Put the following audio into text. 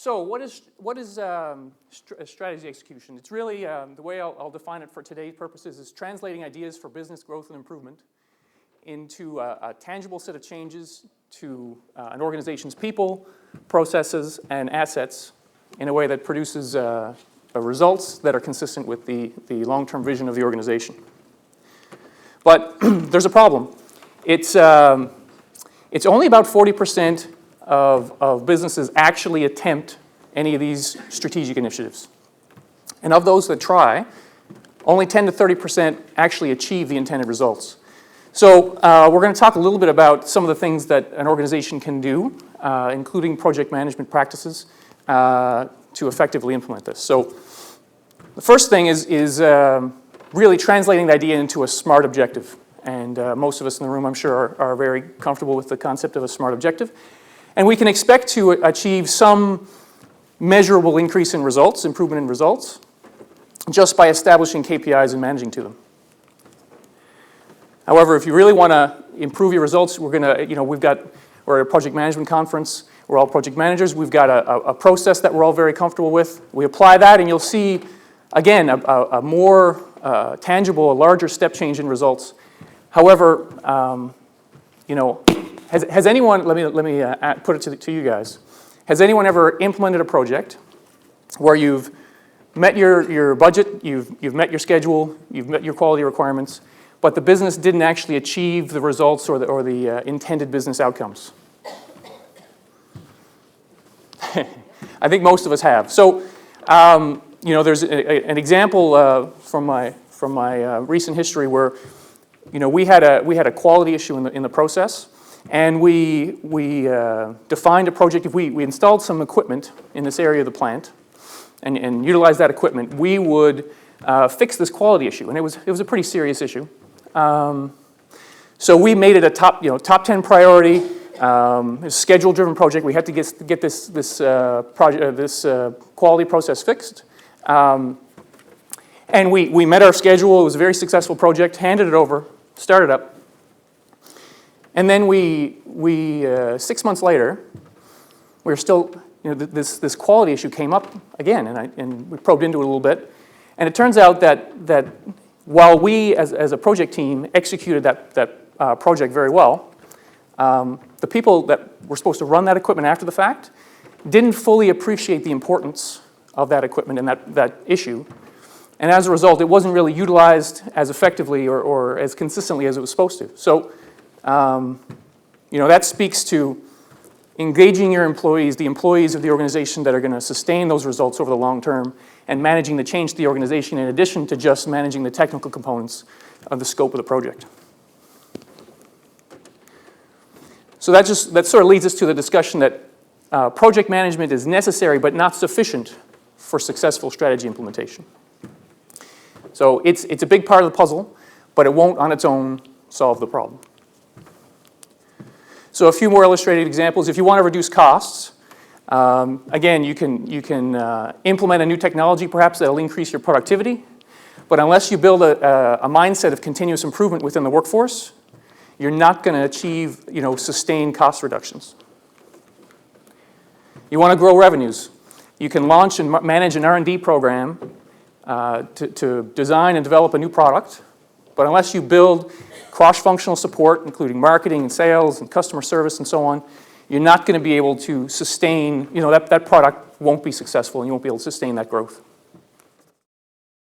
So what is strategy execution? It's really, the way I'll define it for today's purposes is translating ideas for business growth and improvement into a tangible set of changes to an organization's people, processes, and assets in a way that produces results that are consistent with the long-term vision of the organization. But there's a problem. It's only about 40% of businesses actually attempt any of these strategic initiatives. And of those that try, only 10 to 30% actually achieve the intended results. So we're going to talk a little bit about some of the things that an organization can do, including project management practices, to effectively implement this. So the first thing is really translating the idea into a SMART objective. And most of us in the room, I'm sure, are very comfortable with the concept of a SMART objective. And we can expect to achieve some measurable increase in results, improvement in results, just by establishing KPIs and managing to them. However, if you really want to improve your results, we're at a project management conference. We're all project managers. We've got a process that we're all very comfortable with. We apply that, and you'll see, again, a more tangible, a larger step change in results. However, has anyone, let me put it to you guys, has anyone ever implemented a project where you've met your budget, you've met your schedule, you've met your quality requirements, but the business didn't actually achieve the results or the intended business outcomes? I think most of us have. So, there's an example from my recent history where, we had a quality issue in the process, and we defined a project. If we installed some equipment in this area of the plant and utilized that equipment, we would fix this quality issue, and it was a pretty serious issue. So we made it a top 10 priority. A schedule-driven project. We had to get this quality process fixed, and we met our schedule. It was a very successful project. Handed it over, started up, and then we 6 months later, we were still, this quality issue came up again, and we probed into it a little bit, and it turns out that while we as a project team executed that project very well, the people that were supposed to run that equipment after the fact didn't fully appreciate the importance of that equipment and that issue. And as a result, it wasn't really utilized as effectively or as consistently as it was supposed to. So, that speaks to engaging your employees, the employees of the organization that are going to sustain those results over the long term, and managing the change to the organization in addition to just managing the technical components of the scope of the project. So that sort of leads us to the discussion that project management is necessary but not sufficient for successful strategy implementation. So it's a big part of the puzzle, but it won't on its own solve the problem. So a few more illustrated examples. If you want to reduce costs, again, you can implement a new technology perhaps that'll increase your productivity, but unless you build a mindset of continuous improvement within the workforce, you're not going to achieve, sustained cost reductions. You want to grow revenues. You can launch and manage an R&D program to design and develop a new product, but unless you build cross-functional support, including marketing and sales and customer service and so on, you're not going to be able to sustain, that product won't be successful and you won't be able to sustain that growth.